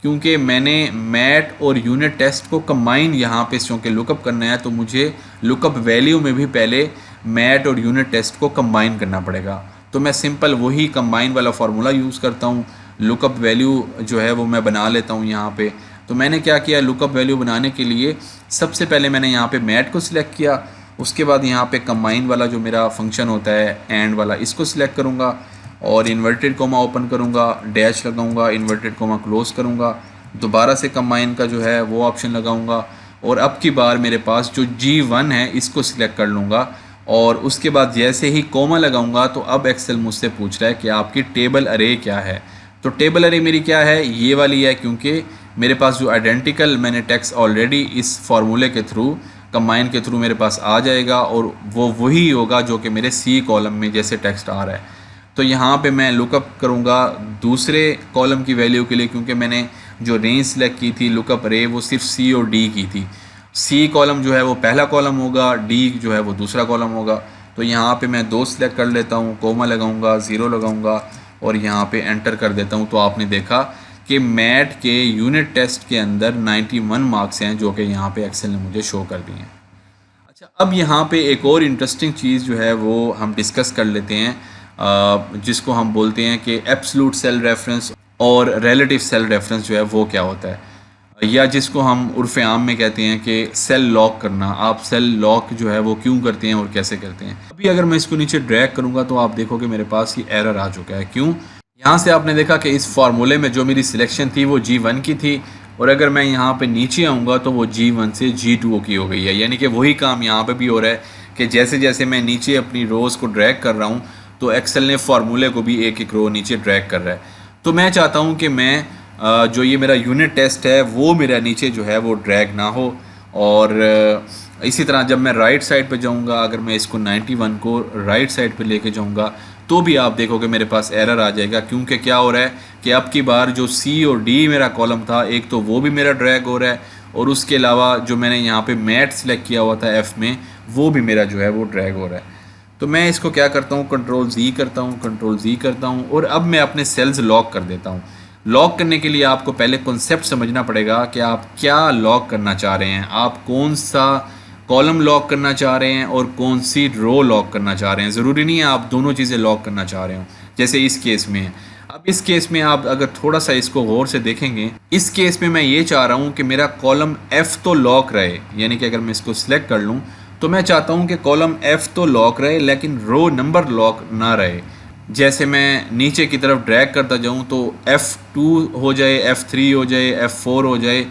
क्योंकि मैंने मैट और यूनिट टेस्ट को कंबाइन यहाँ पे चूँकि लुकअप करना है, तो मुझे लुकअप वैल्यू में भी पहले मैट और यूनिट टेस्ट को कंबाइन करना पड़ेगा। तो मैं सिंपल वही कंबाइन वाला फार्मूला यूज़ करता हूँ। लुकअप वैल्यू जो है वो मैं बना लेता हूँ यहाँ पे। तो मैंने क्या किया, लुकअप वैल्यू बनाने के लिए सबसे पहले मैंने यहाँ पे मैट को सिलेक्ट किया, उसके बाद यहाँ पे कंबाइन वाला जो मेरा फंक्शन होता है एंड वाला, इसको सिलेक्ट करूँगा और इन्वर्टेड कोमा ओपन करूँगा, डैश लगाऊँगा, इन्वर्टेड कोमा क्लोज़ करूँगा, दोबारा से कंबाइन का जो है वो ऑप्शन लगाऊँगा और अब की बार मेरे पास जो G1 है इसको सिलेक्ट कर लूँगा। और उसके बाद जैसे ही कोमा लगाऊँगा तो अब एक्सेल मुझसे पूछ रहा है कि आपकी टेबल अरे क्या है। तो टेबल अरे मेरी क्या है, ये वाली है, क्योंकि मेरे पास जो आइडेंटिकल मैंने टेक्स्ट ऑलरेडी इस फार्मूले के थ्रू कंबाइन के थ्रू मेरे पास आ जाएगा और वो वही होगा जो कि मेरे C कॉलम में जैसे टेक्स्ट आ रहा है। तो यहाँ पे मैं लुकअप करूँगा दूसरे कॉलम की वैल्यू के लिए, क्योंकि मैंने जो रेंज सेलेक्ट की थी लुकअप रे वो सिर्फ C और D की थी। C कॉलम जो है वो पहला कॉलम होगा, D जो है वो दूसरा कॉलम होगा। तो यहाँ पे मैं 2 सिलेक्ट कर लेता हूँ, कोमा लगाऊँगा, 0 लगाऊँगा और यहाँ पे एंटर कर देता हूँ। तो आपने देखा कि मैट के यूनिट टेस्ट के अंदर 91 मार्क्स हैं जो कि यहाँ पे एक्सेल ने मुझे शो कर दिए हैं। अच्छा, अब यहाँ पे एक और इंटरेस्टिंग चीज़ जो है वो हम डिस्कस कर लेते हैं, जिसको हम बोलते हैं कि एब्सोल्यूट सेल रेफरेंस और रिलेटिव सेल रेफरेंस जो है वो क्या होता है, या जिसको हम उर्फ़ आम में कहते हैं कि सेल लॉक करना। आप सेल लॉक जो है वो क्यों करते हैं और कैसे करते हैं। अभी अगर मैं इसको नीचे ड्रैग करूँगा तो आप देखोगे मेरे पास ये एरर आ चुका है। क्यों? यहाँ से आपने देखा कि इस फार्मूले में जो मेरी सिलेक्शन थी वो G1 की थी, और अगर मैं यहाँ पे नीचे आऊँगा तो वो G1 से G2 की हो गई है। यानी कि वही काम यहाँ पे भी हो रहा है कि जैसे जैसे मैं नीचे अपनी रोज़ को ड्रैग कर रहा हूँ तो एक्सेल ने फार्मूले को भी एक एक रो नीचे ड्रैग कर रहा है। तो मैं चाहता हूँ कि मैं जो ये मेरा यूनिट टेस्ट है वो मेरा नीचे जो है वो ड्रैग ना हो। और इसी तरह जब मैं राइट साइड पे जाऊँगा, अगर मैं इसको 91 को राइट साइड पे लेके जाऊँगा तो भी आप देखोगे मेरे पास एरर आ जाएगा। क्योंकि क्या हो रहा है कि अब की बार जो सी और डी मेरा कॉलम था, एक तो वो भी मेरा ड्रैग हो रहा है, और उसके अलावा जो मैंने यहाँ पे मैट सेलेक्ट किया हुआ था एफ़ में, वो भी मेरा जो है वो ड्रैग हो रहा है। तो मैं इसको क्या करता हूँ, कंट्रोल Z करता हूँ, कंट्रोल Z करता हूँ, और अब मैं अपने सेल्स लॉक कर देता हूँ। लॉक करने के लिए आपको पहले कॉन्सेप्ट समझना पड़ेगा कि आप क्या लॉक करना चाह रहे हैं। आप कौन सा कॉलम लॉक करना चाह रहे हैं और कौन सी रो लॉक करना चाह रहे हैं। ज़रूरी नहीं है आप दोनों चीज़ें लॉक करना चाह रहे हो, जैसे इस केस में है। अब इस केस में आप अगर थोड़ा सा इसको गौर से देखेंगे, इस केस में मैं ये चाह रहा हूँ कि मेरा कॉलम F तो लॉक रहे। यानी कि अगर मैं इसको सिलेक्ट कर लूँ तो मैं चाहता हूँ कि कॉलम F तो लॉक रहे लेकिन रो नंबर लॉक ना रहे। जैसे मैं नीचे की तरफ ड्रैग करता जाऊँ तो F2 हो जाए, F3 हो जाए, F4 हो जाए।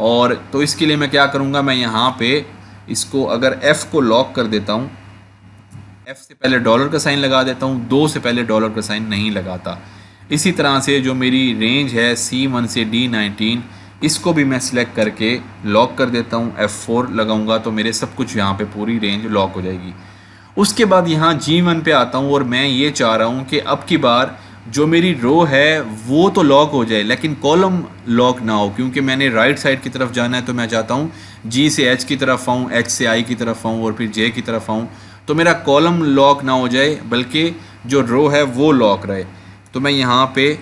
और तो इसके लिए मैं क्या करूँगा, मैं यहाँ पे इसको अगर F को लॉक कर देता हूँ, F से पहले डॉलर का साइन लगा देता हूँ, 2 से पहले डॉलर का साइन नहीं लगाता। इसी तरह से जो मेरी रेंज है C1 से D19, इसको भी मैं सिलेक्ट करके लॉक कर देता हूँ। F4 लगाऊंगा तो मेरे सब कुछ यहाँ पे पूरी रेंज लॉक हो जाएगी। उसके बाद यहाँ G1 पे आता हूँ और मैं ये चाह रहा हूँ कि अब की बार जो मेरी रो है वो तो लॉक हो जाए लेकिन कॉलम लॉक ना हो। क्योंकि मैंने राइट साइड की तरफ जाना है तो मैं चाहता हूँ G से H की तरफ आऊँ, H से I की तरफ आऊँ और फिर J की तरफ आऊँ, तो मेरा कॉलम लॉक ना हो जाए बल्कि जो रो है वो लॉक रहे। तो मैं यहाँ पे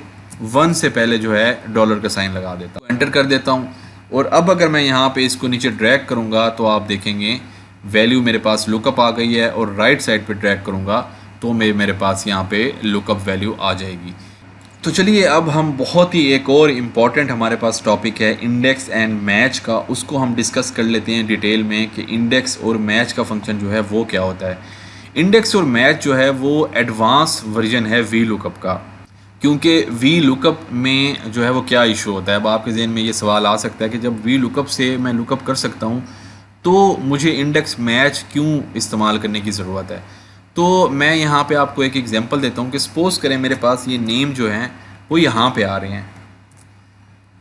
1 से पहले जो है डॉलर का साइन लगा देता हूँ, एंटर कर देता हूँ। और अब अगर मैं यहाँ पे इसको नीचे ड्रैग करूँगा तो आप देखेंगे वैल्यू मेरे पास लुकअप आ गई है, और राइट साइड पे ड्रैग करूँगा तो मेरे पास यहाँ पे लुकअप वैल्यू आ जाएगी। तो चलिए अब हम बहुत ही एक और इम्पॉर्टेंट हमारे पास टॉपिक है इंडेक्स एंड मैच का, उसको हम डिस्कस कर लेते हैं डिटेल में कि इंडेक्स और मैच का फंक्शन जो है वो क्या होता है। इंडेक्स और मैच जो है वो एडवांस वर्जन है वी लुकअप का। क्योंकि वी लुकअप में जो है वो क्या इशू होता है, अब आपके जहन में ये सवाल आ सकता है कि जब वी लुकअप से मैं लुकअप कर सकता हूँ तो मुझे इंडेक्स मैच क्यों इस्तेमाल करने की ज़रूरत है। तो मैं यहाँ पे आपको एक एग्जांपल देता हूँ कि सपोज़ करें मेरे पास ये नेम जो हैं वो यहाँ पे आ रहे हैं।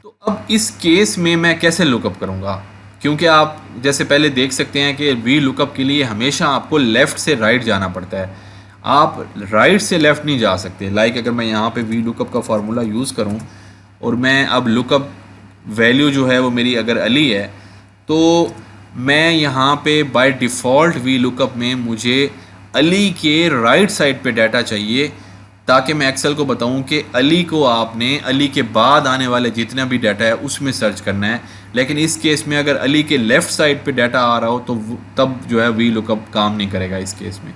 तो अब इस केस में मैं कैसे लुकअप करूँगा, क्योंकि आप जैसे पहले देख सकते हैं कि वी लुकअप के लिए हमेशा आपको लेफ़्ट से राइट जाना पड़ता है, आप राइट से लेफ़्ट नहीं जा सकते। लाइक अगर मैं यहाँ पे वी लुकअप का फार्मूला यूज़ करूँ और मैं अब लुकअप वैल्यू जो है वो मेरी अगर अली है, तो मैं यहाँ पे बाय डिफ़ॉल्ट वी लुकअप में मुझे अली के राइट साइड पे डाटा चाहिए, ताकि मैं एक्सेल को बताऊं कि अली को आपने अली के बाद आने वाले जितना भी डाटा है उसमें सर्च करना है। लेकिन इस केस में अगर अली के लेफ़्ट साइड पे डाटा आ रहा हो तो तब जो है वी लुकअप काम नहीं करेगा इस केस में।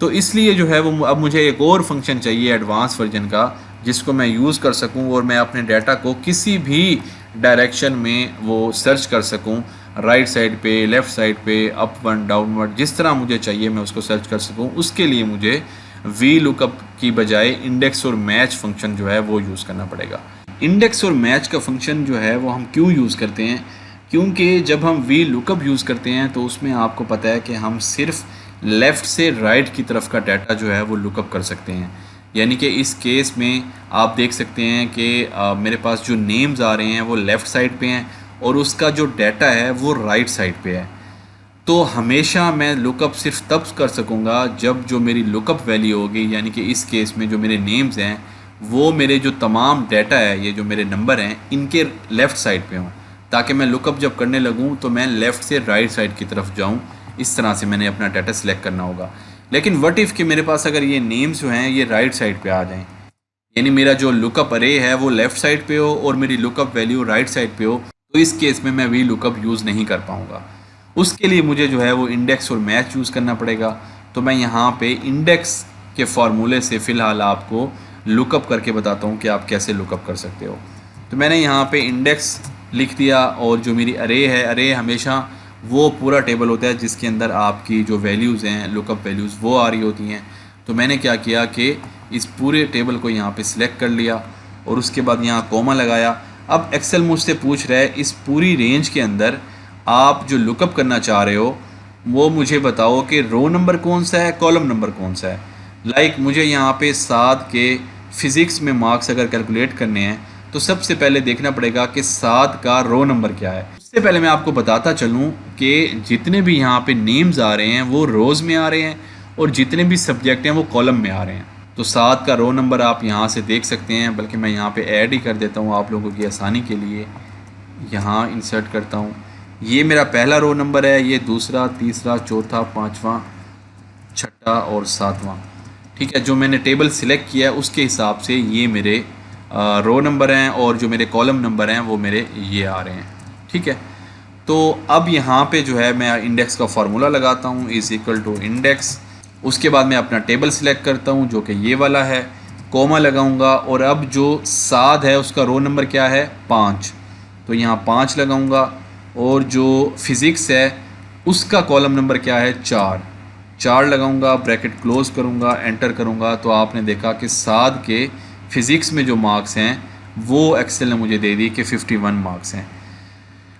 तो इसलिए जो है वो अब मुझे एक और फंक्शन चाहिए एडवांस वर्जन का, जिसको मैं यूज़ कर सकूं और मैं अपने डाटा को किसी भी डायरेक्शन में वो सर्च कर सकूं, राइट साइड पे, लेफ़्ट साइड पे, अपवर्ड, डाउनवर्ड, जिस तरह मुझे चाहिए मैं उसको सर्च कर सकूं। उसके लिए मुझे वी लुकअप की बजाय इंडेक्स और मैच फंक्शन जो है वो यूज़ करना पड़ेगा। इंडेक्स और मैच का फंक्शन जो है वो हम क्यों यूज़ करते हैं, क्योंकि जब हम वी लुकअप यूज़ करते हैं तो उसमें आपको पता है कि हम सिर्फ लेफ़्ट से राइट की तरफ का डाटा जो है वो लुकअप कर सकते हैं। यानी कि इस केस में आप देख सकते हैं कि मेरे पास जो नेम्स आ रहे हैं वो लेफ़्ट साइड पे हैं और उसका जो डाटा है वो राइट साइड पे है। तो हमेशा मैं लुकअप सिर्फ तब कर सकूँगा जब जो मेरी लुकअप वैल्यू होगी, यानी कि इस केस में जो मेरे नेम्स हैं वो मेरे जो तमाम डाटा है, ये जो मेरे नंबर हैं, इनके लेफ़्ट साइड पे हों, ताकि मैं लुकअप जब करने लगूँ तो मैं लेफ़्ट से राइट साइड की तरफ जाऊँ। इस तरह से मैंने अपना डाटा सेलेक्ट करना होगा। लेकिन व्हाट इफ़ कि मेरे पास अगर ये नेम्स जो हैं ये राइट साइड पे आ जाएं, यानी मेरा जो लुकअप अरे है वो लेफ़्ट साइड पे हो और मेरी लुकअप वैल्यू राइट साइड पे हो, तो इस केस में मैं वी लुकअप यूज़ नहीं कर पाऊँगा। उसके लिए मुझे जो है वो इंडेक्स और मैच यूज़ करना पड़ेगा। तो मैं यहाँ पे इंडेक्स के फार्मूले से फ़िलहाल आपको लुकअप करके बताता हूँ कि आप कैसे लुकअप कर सकते हो। तो मैंने यहाँ पे इंडेक्स लिख दिया और जो मेरी अरे है, अरे हमेशा वो पूरा टेबल होता है जिसके अंदर आपकी जो वैल्यूज़ हैं, लुकअप वैल्यूज़ वो आ रही होती हैं। तो मैंने क्या किया कि इस पूरे टेबल को यहाँ पे सिलेक्ट कर लिया और उसके बाद यहाँ कॉमा लगाया। अब एक्सेल मुझसे पूछ रहा है इस पूरी रेंज के अंदर आप जो लुकअप करना चाह रहे हो वो मुझे बताओ कि रो नंबर कौन सा है, कॉलम नंबर कौन सा है। मुझे यहाँ पे 7 के फ़िज़िक्स में मार्क्स अगर कैलकुलेट करने हैं तो सबसे पहले देखना पड़ेगा कि 7 का रो नंबर क्या है। उससे पहले मैं आपको बताता चलूँ कि जितने भी यहाँ पे नेम्स आ रहे हैं वो रोज़ में आ रहे हैं और जितने भी सब्जेक्ट हैं वो कॉलम में आ रहे हैं। तो 7 का रो नंबर आप यहाँ से देख सकते हैं, बल्कि मैं यहाँ पे ऐड ही कर देता हूँ आप लोगों की आसानी के लिए। यहाँ इंसर्ट करता हूँ, ये मेरा पहला रो नंबर है, ये दूसरा, तीसरा, चौथा, पाँचवा, छठा और सातवां। ठीक है, जो मैंने टेबल सिलेक्ट किया है उसके हिसाब से ये मेरे रो नंबर हैं और जो मेरे कॉलम नंबर हैं वो मेरे ये आ रहे हैं। ठीक है, तो अब यहाँ पे जो है मैं इंडेक्स का फार्मूला लगाता हूँ, इज़ इक्वल टू इंडेक्स। उसके बाद मैं अपना टेबल सिलेक्ट करता हूँ जो कि ये वाला है, कोमा लगाऊंगा और अब जो 7 है उसका रो नंबर क्या है, 5, तो यहाँ 5 लगाऊंगा और जो फिज़िक्स है उसका कॉलम नंबर क्या है, 4 लगाऊंगा, ब्रैकेट क्लोज करूंगा, एंटर करूंगा। तो आपने देखा कि 7 के फ़िज़िक्स में जो मार्क्स हैं वो एक्सेल ने मुझे दे दी कि 51 मार्क्स हैं।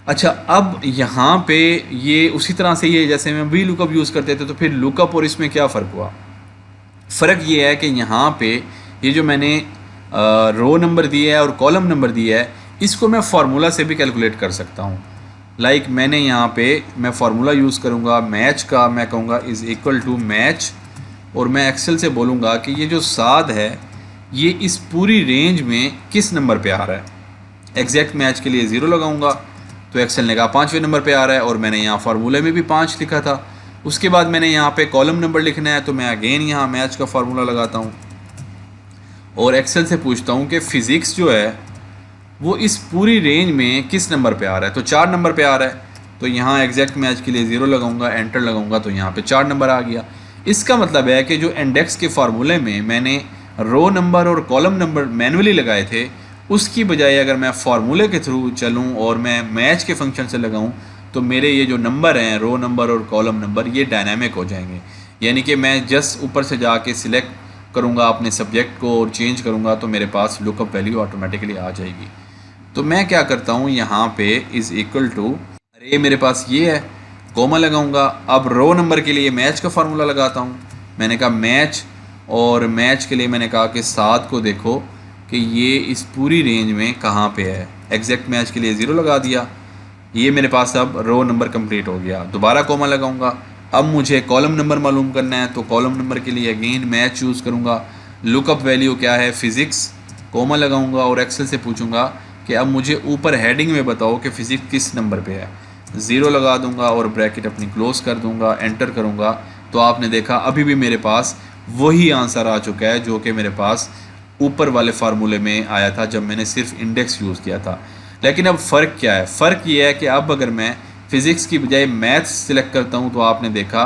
अच्छा, अब यहाँ पे ये उसी तरह से ये जैसे मैं वी लुकअप यूज़ करते थे तो फिर लुकअप और इसमें क्या फ़र्क हुआ। फ़र्क ये है कि यहाँ पे ये जो मैंने रो नंबर दिया है और कॉलम नंबर दिया है इसको मैं फार्मूला से भी कैलकुलेट कर सकता हूँ। मैंने यहाँ पे मैं फार्मूला यूज़ करूँगा मैच का, मैं कहूँगा इज़ इक्वल टू मैच और मैं एक्सेल से बोलूँगा कि ये जो 7 है ये इस पूरी रेंज में किस नंबर पे आ रहा है। एग्जैक्ट मैच के लिए 0 लगाऊंगा तो एक्सेल ने कहा 5वें नंबर पे आ रहा है और मैंने यहाँ फार्मूले में भी 5 लिखा था। उसके बाद मैंने यहाँ पे कॉलम नंबर लिखना है तो मैं अगेन यहाँ मैच का फार्मूला लगाता हूँ और एक्सेल से पूछता हूँ कि फ़िज़िक्स जो है वो इस पूरी रेंज में किस नंबर पे आ रहा है। तो 4 नंबर पे आ रहा है तो यहाँ एग्जैक्ट मैच के लिए 0 लगाऊंगा, एंटर लगाऊंगा तो यहाँ पे 4 नंबर आ गया। इसका मतलब है कि जो इंडेक्स के फार्मूले में मैंने रो नंबर और कॉलम नंबर मैनुअली लगाए थे उसकी बजाय अगर मैं फार्मूले के थ्रू चलूँ और मैं मैच के फंक्शन से लगाऊँ तो मेरे ये जो नंबर हैं, रो नंबर और कॉलम नंबर, ये डायनामिक हो जाएंगे। यानी कि मैं जस्ट ऊपर से जाके सिलेक्ट करूँगा अपने सब्जेक्ट को और चेंज करूँगा तो मेरे पास लुकअप वैल्यू ऑटोमेटिकली आ जाएगी। तो मैं क्या करता हूँ, यहाँ पे इज़ इक्वल टू, अरे मेरे पास ये है, कोमा लगाऊंगा। अब रो नंबर के लिए मैच का फार्मूला लगाता हूँ। मैंने कहा मैच और मैच के लिए मैंने कहा कि 7 को देखो कि ये इस पूरी रेंज में कहाँ पे है। एग्जैक्ट मैच के लिए 0 लगा दिया, ये मेरे पास अब रो नंबर कंप्लीट हो गया। दोबारा कोमा लगाऊंगा। अब मुझे कॉलम नंबर मालूम करना है तो कॉलम नंबर के लिए अगेन मैच चूज़ करूँगा। लुकअप वैल्यू क्या है, फ़िज़िक्स, कोमा लगाऊंगा और एक्सेल से पूछूंगा कि अब मुझे ऊपर हेडिंग में बताओ कि फ़िज़िक्स किस नंबर पे है। 0 लगा दूंगा और ब्रैकेट अपनी क्लोज कर दूंगा, एंटर करूंगा तो आपने देखा अभी भी मेरे पास वही आंसर आ चुका है जो कि मेरे पास ऊपर वाले फार्मूले में आया था जब मैंने सिर्फ इंडेक्स यूज़ किया था। लेकिन अब फ़र्क क्या है, फ़र्क ये है कि अब अगर मैं फ़िज़िक्स की बजाय मैथ्स सिलेक्ट करता हूँ तो आपने देखा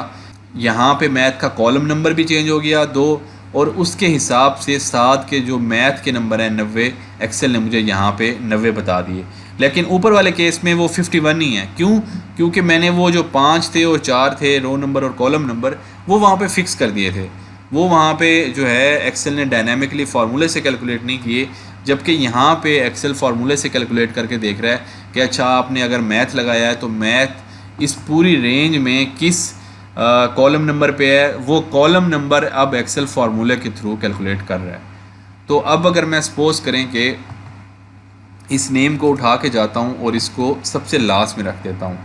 यहाँ पे मैथ का कॉलम नंबर भी चेंज हो गया 2 और उसके हिसाब से 7 के जो मैथ के नंबर हैं 90, एक्सेल ने मुझे यहाँ पे 90 बता दिए। लेकिन ऊपर वाले केस में वो 51 ही है। क्यों? क्योंकि मैंने वो जो 5 थे और 4 थे रो नंबर और कॉलम नंबर वो वहाँ पे फ़िक्स कर दिए थे। वो वहाँ पे जो है एक्सेल ने डायनामिकली फार्मूले से कैलकुलेट नहीं किए, जबकि यहाँ पे एक्सेल फार्मूले से कैलकुलेट करके देख रहा है कि अच्छा आपने अगर मैथ लगाया है तो मैथ इस पूरी रेंज में किस कॉलम नंबर पे है। वो कॉलम नंबर अब एक्सेल फार्मूले के थ्रू कैलकुलेट कर रहा है। तो अब अगर मैं सपोज करें कि इस नेम को उठा के जाता हूँ और इसको सबसे लास्ट में रख देता हूँ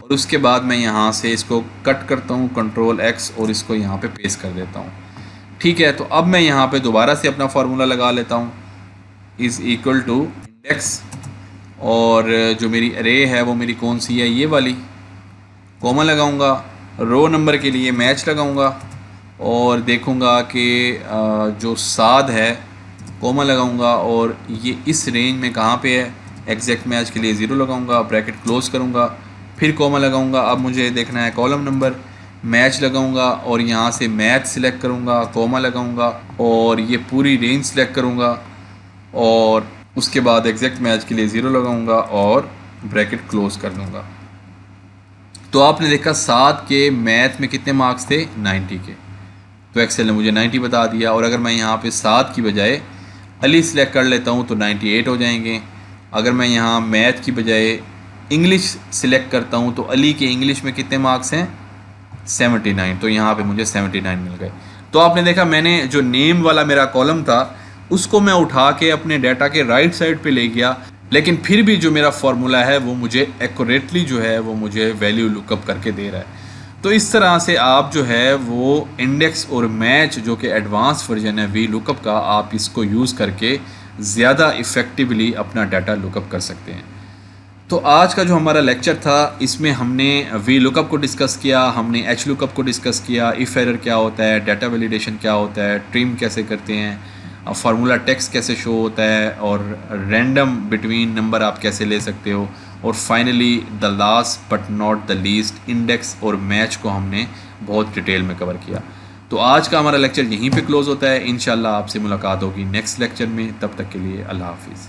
और उसके बाद मैं यहाँ से इसको कट करता हूँ Ctrl+X और इसको यहाँ पे पेस्ट कर देता हूँ। ठीक है, तो अब मैं यहाँ पे दोबारा से अपना फार्मूला लगा लेता हूँ, इज़ इक्वल टू इंडेक्स और जो मेरी अरे है वो मेरी कौन सी है, ये वाली, कोमा लगाऊंगा। रो नंबर के लिए मैच लगाऊंगा और देखूंगा कि जो 7 है कोमा लगाऊंगा और ये इस रेंज में कहाँ पे है। एग्जैक्ट मैच के लिए 0 लगाऊंगा, ब्रैकेट क्लोज करूंगा, फिर कोमा लगाऊंगा। अब मुझे देखना है कॉलम नंबर, मैच लगाऊंगा और यहाँ से मैथ सिलेक्ट करूँगा, कॉमा लगाऊंगा और ये पूरी रेंज सिलेक्ट करूँगा और उसके बाद एग्जैक्ट मैच के लिए 0 लगाऊंगा और ब्रैकेट क्लोज कर दूंगा। तो आपने देखा 7 के मैथ में कितने मार्क्स थे, 90 के। तो एक्सेल ने मुझे 90 बता दिया। और अगर मैं यहाँ पे 7 की बजाय अली सिलेक्ट कर लेता हूँ तो 98 हो जाएंगे। अगर मैं यहाँ मैथ की बजाय इंग्लिश सिलेक्ट करता हूँ तो अली के इंग्लिश में कितने मार्क्स हैं, 79। तो यहाँ पे मुझे 79 मिल गए। तो आपने देखा मैंने जो नेम वाला मेरा कॉलम था उसको मैं उठा के अपने डाटा के राइट साइड पे ले गया, लेकिन फिर भी जो मेरा फॉर्मूला है वो मुझे एक्यूरेटली जो है वो मुझे वैल्यू लुकअप करके दे रहा है। तो इस तरह से आप जो है वो इंडेक्स और मैच जो कि एडवांस वर्जन है वी लुकअप का, आप इसको यूज़ करके ज़्यादा इफ़ेक्टिवली अपना डाटा लुकअप कर सकते हैं। तो आज का जो हमारा लेक्चर था इसमें हमने वी लुकअप को डिस्कस किया, हमने एच लुकअप को डिस्कस किया, इफ़ एरर क्या होता है, डाटा वैलिडेशन क्या होता है, ट्रिम कैसे करते हैं, फार्मूला टेक्स्ट कैसे शो होता है और रैंडम बिटवीन नंबर आप कैसे ले सकते हो, और finally the last but not the least index और मैच को हमने बहुत डिटेल में कवर किया। तो आज का हमारा लेक्चर यहीं पे क्लोज़ होता है। इंशाल्लाह आपसे मुलाकात होगी नेक्स्ट लेक्चर में। तब तक के लिए अल्लाह हाफिज़।